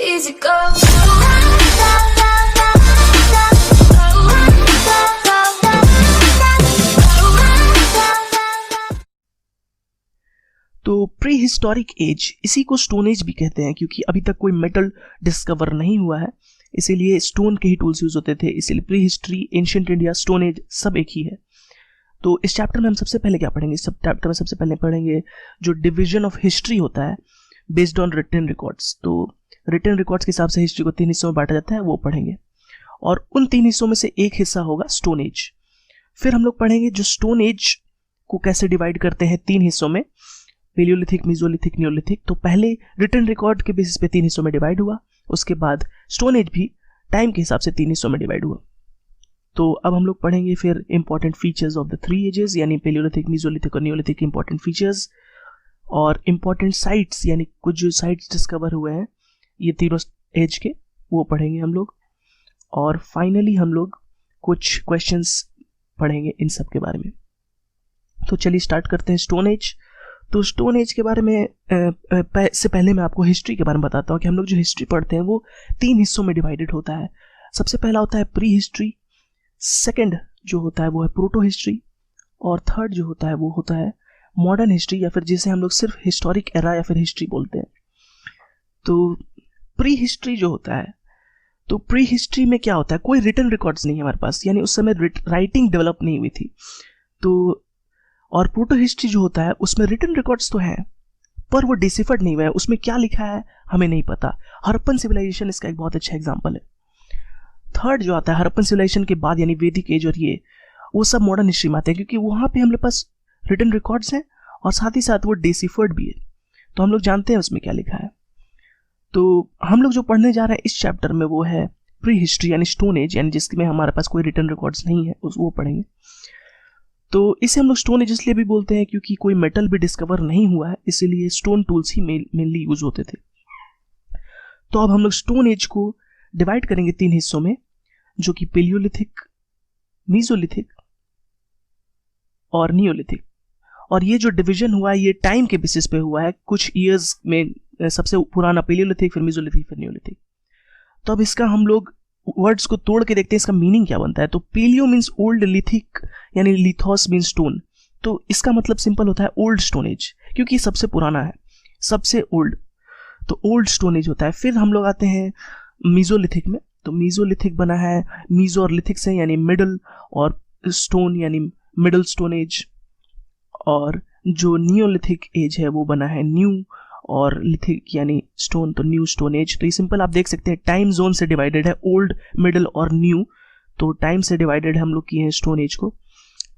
easy go. तो pre historic as, इसी को स्टोन एज भी कहते हैं क्योंकि अभी तक कोई मेटल डिस्कवर नहीं हुआ है, इसीलिए स्टोन के ही टूल्स यूज होते थे, इसीलिए pre history, ancient India, stone age सब एक ही है। तो इस चैप्टर में हम सबसे पहले क्या पढ़ेंगे? इस चैप्टर में सबसे पहले पढ़ेंगे जो डिवीजन ऑफ हिस्ट्री होता है बेस्ड ऑन रिटन रिकॉर्ड्स। तो रिटन रिकॉर्ड्स के हिसाब से हिस्ट्री को 3 हिस्सों में बांटा जाता है, वो पढ़ेंगे, और उन 3 हिस्सों में से एक हिस्सा होगा स्टोन एज। फिर हम लोग पढ़ेंगे जो स्टोन एज को कैसे डिवाइड करते हैं 3 हिस्सों में, पेलियोलिथिक, मेसोलिथिक, नियोलिथिक। तो पहले रिटन रिकॉर्ड के बेसिस पे 3 हिस्सों में डिवाइड हुआ, उसके बाद स्टोन एज भी टाइम के हिसाब से 3 हिस्सों में डिवाइड हुआ। तो अब हम लोग पढ़ेंगे फिर important features of the 3 ages, यानी पेलियोलिथिक, मेसोलिथिक और नियोलिथिक इंपॉर्टेंट फीचर्स, और इंपॉर्टेंट साइट्स, यानी कुछ जो साइट्स डिस्कवर हुए हैं ये तीनों एज के, वो पढ़ेंगे हम लोग। और फाइनली हम लोग कुछ क्वेश्चंस पढ़ेंगे इन सब के बारे में। तो चलिए स्टार्ट करते हैं स्टोन एज। तो स्टोन एज के बारे में से पहले मैं आपको हिस्ट्री के बारे में बताता हूँ कि हम लोग जो हिस्ट्री पढ़ते हैं वो 3 हिस्सों में डिवाइडेड होता है। सबसे पहला होता है प्री हिस्ट्री, सेकंड जो होता है वो है प्रोटो हिस्ट्री, और थर्ड जो होता है वो होता है मॉडर्न हिस्ट्री, या फिर जिसे हम लोग सिर्फ हिस्टोरिक एरा या फिर हिस्ट्री बोलते हैं। तो प्री हिस्ट्री जो होता है, तो प्री हिस्ट्री में क्या होता है, कोई रिटन रिकॉर्ड्स नहीं है हमारे पास, यानी उस समय राइटिंग डेवलप नहीं हुई थी। तो और प्रोटो हिस्ट्री जो होता है उसमें रिटन रिकॉर्ड्स तो हैं पर वो डिसिफर्ड नहीं हुआ है, उसमें क्या लिखा है हमें नहीं पता। हड़प्पन सिविलाइजेशन इसका एक बहुत अच्छा एग्जांपल है। थर्ड जो आता है हड़प्पन सिविलाइजेशन के बाद, यानी वैदिक एज, और ये वो सब मॉडर्न हिस्ट्री में आते हैं क्योंकि वहाँ पे हमारे पास रिटन रिकॉर्ड्स हैं और साथ ही साथ वो डिसिफर्ड भी है, तो हम लोग जानते हैं उसमें क्या लिखा है। तो हम लोग जो पढ़ने जा रहे हैं इस चैप्टर में वो है प्री हिस्ट्री यानी स्टोन एज, यानी जिसमें हमारे पास कोई रिटन रिकॉर्ड्स नहीं है, वो पढ़ेंगे। तो इसे हम लोग स्टोन एज इसलिए भी बोलते हैं क्योंकि कोई मेटल भी डिस्कवर नहीं हुआ है, इसीलिए स्टोन टूल्स ही मेनली यूज होते थे। तो अब हम लोग स्टोन एज को डिवाइड करेंगे 3 हिस्सों में, जो कि पेलियोलिथिक, मेसोलिथिक और नियोलिथिक। और ये जो डिवीजन हुआ है ये टाइम के बेसिस पे हुआ है, कुछ ईयर्स में सबसे पुराना पेलियोलिथिक, फिर मेसोलिथिक, फिर नियोलिथिक। तो अब इसका हम लोग वर्ड्स को तोड़ के देखते हैं इसका मीनिंग क्या बनता है। तो पेलियो मीन्स ओल्ड, लिथिक यानी लिथोस मीन्स स्टोन, तो इसका मतलब सिंपल होता है ओल्ड स्टोन एज, क्योंकि ये सबसे पुराना है, सबसे ओल्ड, तो ओल्ड स्टोन एज होता है। फिर हम लोग आते हैं मेसोलिथिक में, तो मेसोलिथिक बना है मीजो और लिथिक से, यानी मिडल, और स्टोन यानी मिडल स्टोन एज। और जो नियोलिथिक एज है वो बना है न्यू, और लिथिक यानी स्टोन, तो न्यू स्टोन एज। तो ये सिंपल आप देख सकते हैं टाइम जोन से डिवाइडेड है, ओल्ड, मिडल और न्यू, तो टाइम से डिवाइडेड है हम लोग किए हैं स्टोन एज को।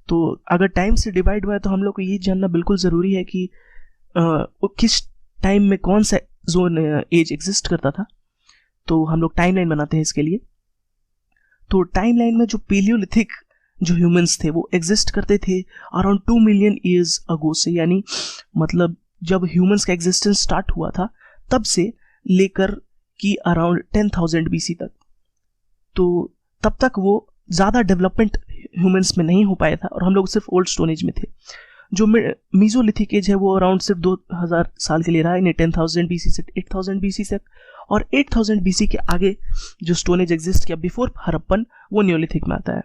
तो अगर टाइम से डिवाइड हुआ है तो हम लोग को ये जानना बिल्कुल ज़रूरी है कि किस टाइम में कौन सा जोन एज एग्जिस्ट करता था। तो हम लोग टाइमलाइन बनाते हैं इसके लिए। तो टाइमलाइन में जो पेलियोलिथिक जो ह्यूमंस थे वो एग्जिस्ट करते थे अराउंड 2 मिलियन ईयर्स अगो से, यानी मतलब जब ह्यूमंस का एग्जिस्टेंस स्टार्ट हुआ था तब से लेकर कि अराउंड 10,000 BC तक। तो तब तक वो ज़्यादा डेवलपमेंट ह्यूमंस में नहीं हो पाया था और हम लोग सिर्फ ओल्ड स्टोन एज में थे। जो मेसोलिथिक एज है वो अराउंड सिर्फ 2000 साल के लिए रहा, यानी 10,000 BC से 8,000 BC तक। और 8,000 BC के आगे जो स्टोन एज एग्जिस्ट किया बिफोर हड़प्पन, वो नियोलिथिक में आता है।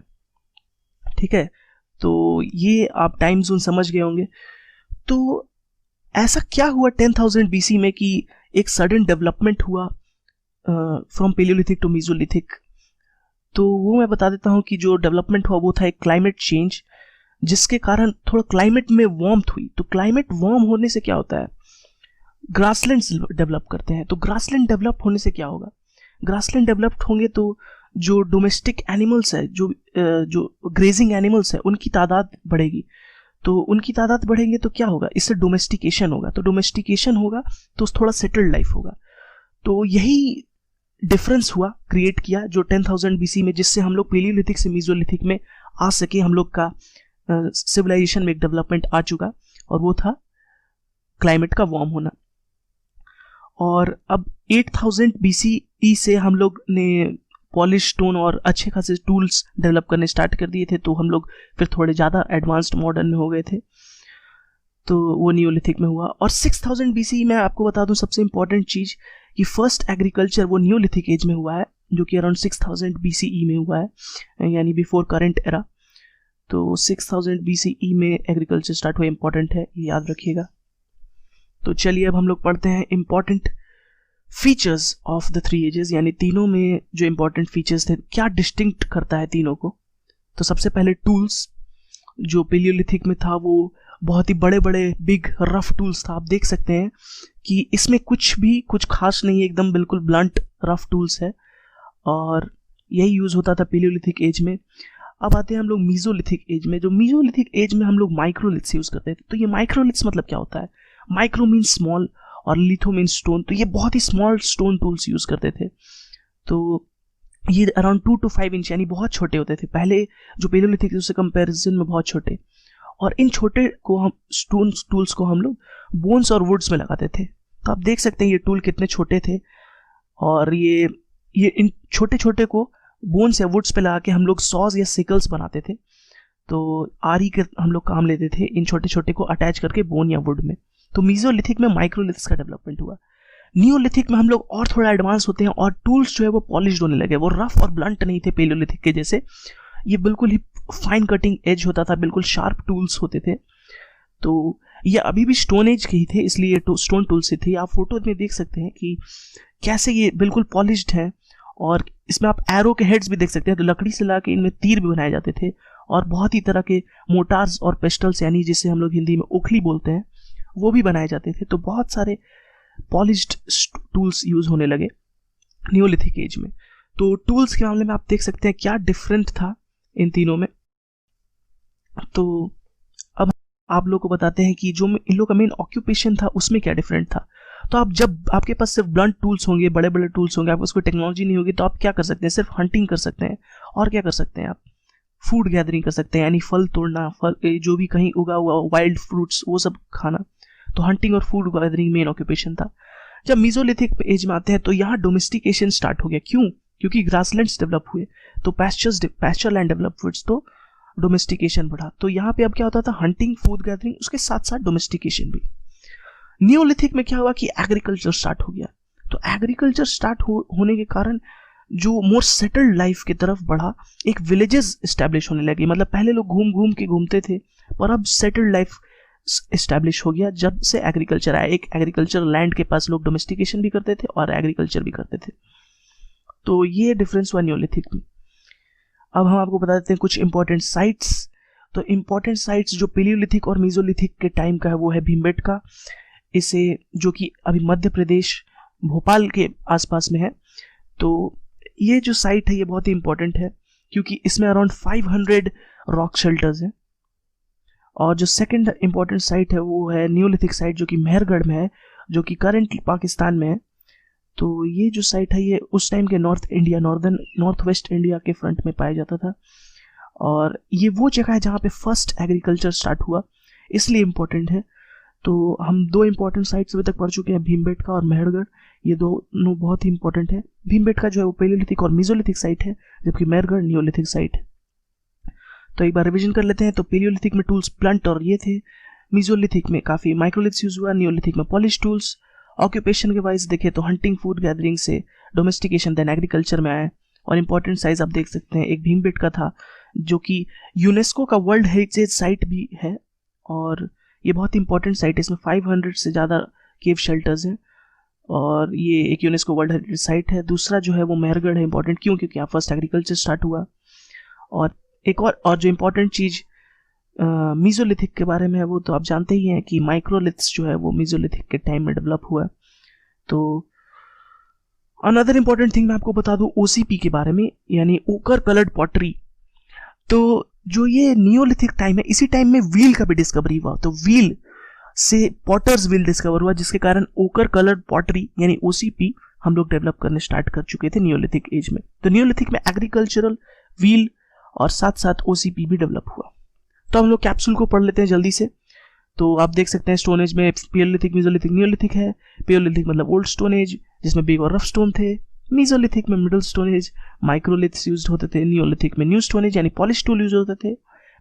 ठीक है, तो ये आप टाइम जोन समझ गए होंगे। तो ऐसा क्या हुआ 10,000 BC में कि एक सडन डेवलपमेंट हुआ फ्रॉम पेलियोलिथिक टू मेसोलिथिक? तो वो मैं बता देता हूँ कि जो डेवलपमेंट हुआ वो था एक क्लाइमेट चेंज, जिसके कारण थोड़ा क्लाइमेट में वार्मथ हुई। तो क्लाइमेट वार्म होने से क्या होता है, ग्रासलैंड्स डेवलप करते हैं। तो ग्रासलैंड डेवलप होने से क्या होगा, ग्रासलैंड डेवलप होंगे तो जो डोमेस्टिक एनिमल्स है, जो ग्रेजिंग एनिमल्स है, उनकी तादाद बढ़ेगी। तो उनकी तादाद बढ़ेंगे तो क्या होगा, इससे डोमेस्टिकेशन होगा। तो डोमेस्टिकेशन होगा तो थोड़ा सेटल्ड लाइफ होगा। तो यही डिफरेंस हुआ, क्रिएट किया जो 10,000 BC में, जिससे हम लोग पेलियोलिथिक से मेसोलिथिक में आ सके। हम लोग का सिविलाइजेशन में एक डेवलपमेंट आ चुका, और वो था क्लाइमेट का वार्म होना। और अब 8,000 BCE से हम लोग ने पॉलिश स्टोन और अच्छे खासे टूल्स डेवलप करने स्टार्ट कर दिए थे, तो हम लोग फिर थोड़े ज़्यादा एडवांस्ड मॉडर्न में हो गए थे, तो वो नियोलिथिक में हुआ। और 6,000 BC में आपको बता दूं सबसे इंपॉर्टेंट चीज़ कि फर्स्ट एग्रीकल्चर वो न्यूलिथिक एज में हुआ है, जो कि अराउंड 6000 BCE में हुआ है, यानी बिफोर करंट एरा। तो 6000 BCE में एग्रीकल्चर स्टार्ट हुआ, इंपॉर्टेंट है, ये याद रखिएगा। तो चलिए अब हम लोग पढ़ते हैं important features of the three ages, यानी तीनों में जो इंपॉर्टेंट फीचर्स थे, क्या डिस्टिंक्ट करता है तीनों को। तो सबसे पहले टूल्स, जो पेलियोलिथिक में था वो बहुत ही बड़े बड़े बिग रफ टूल्स था। आप देख सकते हैं कि इसमें कुछ खास नहीं है, एकदम बिल्कुल ब्लंट रफ टूल्स है, और यही यूज़ होता था पेलियोलिथिक एज में। अब आते हैं हम लोग मीजोलिथिक एज में। जो मीजोलिथिक एज में हम लोग माइक्रोलिथ्स यूज़ करते थे। तो ये माइक्रोलिथ्स मतलब क्या होता है, माइक्रो मीन स्मॉल और लिथो मीन स्टोन। तो ये बहुत ही स्मॉल स्टोन टूल्स यूज़ करते थे। तो ये अराउंड 2 to 5 इंच यानी बहुत छोटे होते थे। पहले जो पेलियोलिथिक उससे कंपैरिजन में बहुत छोटे, और इन छोटे को हम स्टोन टूल्स को हम लोग बोन्स और वुड्स में लगाते थे। तो आप देख सकते हैं ये टूल कितने छोटे थे, और ये इन छोटे छोटे को बोन्स या वुड्स पे लगा के हम लोग सॉज या सिकल्स बनाते थे। तो आरी के हम लोग काम लेते थे इन छोटे छोटे को अटैच करके बोन या वुड में। तो मीजोलिथिक में माइक्रोलिथ्स का डेवलपमेंट हुआ। नियोलिथिक में हम लोग और थोड़ा एडवांस होते हैं, और टूल्स जो है वो पॉलिश्ड होने लगे, वो रफ और ब्लंट नहीं थे पेलियोलिथिक के जैसे। ये बिल्कुल ही फाइन कटिंग एज होता था, बिल्कुल शार्प टूल्स होते थे। तो ये अभी भी स्टोन एज के ही थे, इसलिए स्टोन टूल से थे। आप फोटो में देख सकते हैं कि कैसे ये बिल्कुल पॉलिश्ड है, और इसमें आप एरो के हेड्स भी देख सकते हैं। तो लकड़ी से ला के इनमें तीर भी बनाए जाते थे, और बहुत ही तरह के मोटार्स और पेस्टल्स, यानी जिसे हम लोग हिंदी में उखली बोलते हैं, वो भी बनाए जाते थे। तो बहुत सारे पॉलिश्ड टूल्स यूज होने लगे नियोलिथिक एज में। तो टूल्स के मामले में आप देख सकते हैं क्या डिफरेंट था इन तीनों में। तो अब आप लोग को बताते हैं कि जो इन लोग का मेन ऑक्यूपेशन था उसमें क्या डिफरेंट था। तो आप जब आपके पास सिर्फ ब्लंट टूल्स होंगे, बड़े बड़े टूल्स होंगे, आपको उसको टेक्नोलॉजी नहीं होगी, तो आप क्या कर सकते हैं, सिर्फ हंटिंग कर सकते हैं। और क्या कर सकते हैं, आप फूड गैदरिंग कर सकते हैं, यानी फल तोड़ना, फल जो भी कहीं उगा हुआ वाइल्ड फ्रूट्स वो सब खाना। तो हंटिंग और फूड गैदरिंग मेन ऑक्यूपेशन था। जब मीजोलिथिक एज में आते हैं तो यहाँ डोमेस्टिकेशन स्टार्ट हो गया। क्यों? क्योंकि ग्रासलैंड्स डेवलप हुए, तो पैस्चर लैंड डेवलप हुए, तो डोमेस्टिकेशन बढ़ा। तो यहाँ पे अब क्या होता था, हंटिंग, फूड गैदरिंग, उसके साथ साथ डोमेस्टिकेशन भी। नियोलिथिक में क्या हुआ कि एग्रीकल्चर स्टार्ट हो गया। तो एग्रीकल्चर स्टार्ट होने के कारण जो मोर सेटल्ड लाइफ की तरफ बढ़ा, एक विलेजेस एस्टैब्लिश होने लगी। मतलब पहले लोग घूम घूम के घूमते थे, पर अब सेटल्ड लाइफ एस्टैब्लिश हो गया जब से एग्रीकल्चर आया। एक एग्रीकल्चर लैंड के पास लोग डोमेस्टिकेशन भी करते थे और एग्रीकल्चर भी करते थे। तो ये डिफरेंस हुआ नियोलिथिक में। अब हम आपको बता देते हैं कुछ इंपॉर्टेंट साइट्स। तो इंपॉर्टेंट साइट्स जो पेलियोलिथिक और मीजोलिथिक के टाइम का है वो है भीमबेटका, इसे जो कि अभी मध्य प्रदेश भोपाल के आसपास में है। तो ये जो साइट है ये बहुत ही इंपॉर्टेंट है, क्योंकि इसमें अराउंड 500 रॉक शेल्टर्स हैं। और जो सेकंड इंपॉर्टेंट साइट है वो है न्यूलिथिक साइट, जो कि मेहरगढ़ में है, जो कि करंटली पाकिस्तान में है। तो ये जो साइट है ये उस टाइम के नॉर्थ वेस्ट इंडिया के फ्रंट में पाया जाता था, और ये वो जगह है जहाँ पे फर्स्ट एग्रीकल्चर स्टार्ट हुआ, इसलिए इम्पोर्टेंट है। तो हम दो इंपॉर्टेंट साइट्स अभी तक पढ़ चुके हैं, भीमबेटका और मेहरगढ़। ये दोनों बहुत ही इंपॉर्टेंट है। भीमबेटका जो है वो पेलियोलिथिक और मीजोलिथिक साइट है, जबकि मेहरगढ़ नियोलिथिक साइट है। तो एक बार रिवीजन कर लेते हैं। तो पेलियोलिथिक में टूल्स ब्लंट और ये थे, मीजोलिथिक में काफ़ी माइक्रोलिथ्स यूज हुआ, नियोलिथिक में पॉलिश टूल्स। ऑक्यूपेशन के वाइज देखें तो हंटिंग, फूड गैदरिंग से डोमेस्टिकेशन, देन एग्रीकल्चर में आए। और इंपॉर्टेंट साइज आप देख सकते हैं, एक भीमबेटका था जो कि यूनेस्को का वर्ल्ड हेरिटेज साइट भी है, और ये बहुत इंपॉर्टेंट साइट है। इसमें 500 से ज़्यादा केव शेल्टर्स हैं, और ये एक यूनेस्को वर्ल्ड हेरिटेज साइट है। दूसरा जो है वो मेहरगढ़ है, इंपॉर्टेंट क्यों? क्योंकि यहाँ फर्स्ट एग्रीकल्चर स्टार्ट हुआ। और एक और जो इंपॉर्टेंट चीज़ मीजोलिथिक के बारे में है वो तो आप जानते ही हैं कि माइक्रोलिथ्स जो है वो मीजोलिथिक के टाइम में डेवलप हुआ। तो अनदर इंपॉर्टेंट थिंग मैं आपको बता दूं ओसीपी के बारे में, यानी ओकर कलर्ड पॉटरी। तो जो ये नियोलिथिक टाइम है, इसी टाइम में व्हील का भी डिस्कवरी हुआ। तो व्हील से पॉटर्स व्हील डिस्कवर हुआ, जिसके कारण ओकर कलर्ड पॉटरी यानी ओसीपी हम लोग डेवलप करने स्टार्ट कर चुके थे नियोलिथिक एज में। तो नियोलिथिक में एग्रीकल्चरल, व्हील और साथ साथ ओसीपी भी डेवलप हुआ। तो हम लोग कैप्सूल को पढ़ लेते हैं जल्दी से। तो आप देख सकते हैं स्टोन एज में पेलियोलिथिक, मीजोलिथिक, नियोलिथिक है। पेलियोलिथिक मतलब ओल्ड स्टोन एज जिसमें बिग और रफ स्टोन थे। मीजोलिथिक में middle stone age, microliths use होते थे। नियोलिथिक में न्यू स्टोन एज यानी पॉलिश टूल यूज होते थे।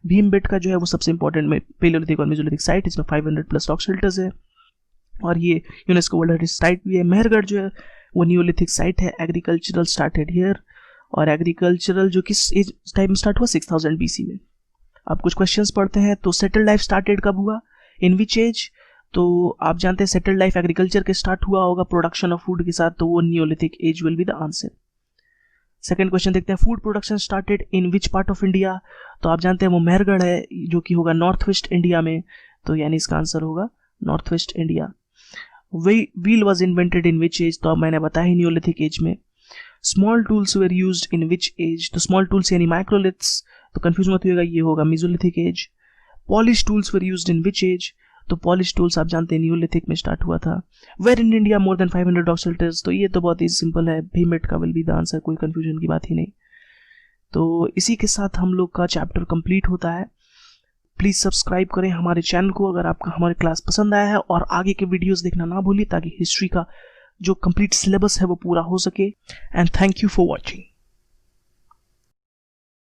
भीमबेटका जो है वो सबसे इंपॉर्टेंट में पेलियोलिथिक और मीजोलिथिक साइट, इसमें 500 प्लस रॉक शेल्टर्स है, और ये यूनेस्को वर्ल्ड हेरिटेज साइट भी है। मेहरगढ़ जो है वो नियोलिथिक साइट है। एग्रीकल्चरल स्टार्टेड हियर, और एग्रीकल्चरल जो किस एज टाइम स्टार्ट हुआ, 6000 BC में। अब कुछ क्वेश्चंस पढ़ते हैं। तो सेटल्ड लाइफ स्टार्टेड कब हुआ, इन विच एज? तो आप जानते हैं सेटल्ड लाइफ एग्रीकल्चर के स्टार्ट हुआ होगा प्रोडक्शन ऑफ फूड के साथ, तो वो neolithic age will be the answer. Second question देखते हैं, food production started in which part of India? तो आप जानते हैं वो मेहरगढ़ है, जो कि होगा नॉर्थ वेस्ट इंडिया में, तो यानी इसका आंसर होगा north west India. Wheel was invented in which age? तो अब मैंने बताया ही नियोलिथिक एज में। Small tools were used in which age? तो स्मॉल टूल्स यानी माइक्रोलिथ्स, तो कंफ्यूज मत होइएगा, ये होगा mesolithic age. Polish tools were used in which age? तो पॉलिश टूल्स आप जानते हैं नियोलिथिक में स्टार्ट हुआ था। Where in India more than 500 dog shelters? तो ये तो बहुत ही सिंपल है, Bhimbetka will be the answer, कोई कंफ्यूजन की बात ही नहीं। तो इसी के साथ हम लोग का चैप्टर कंप्लीट होता है। प्लीज़ सब्सक्राइब करें हमारे चैनल को अगर आपका हमारे क्लास पसंद आया है, और आगे के वीडियोस देखना ना भूलिए ताकि हिस्ट्री का जो कंप्लीट सिलेबस है वो पूरा हो सके। And thank you for watching.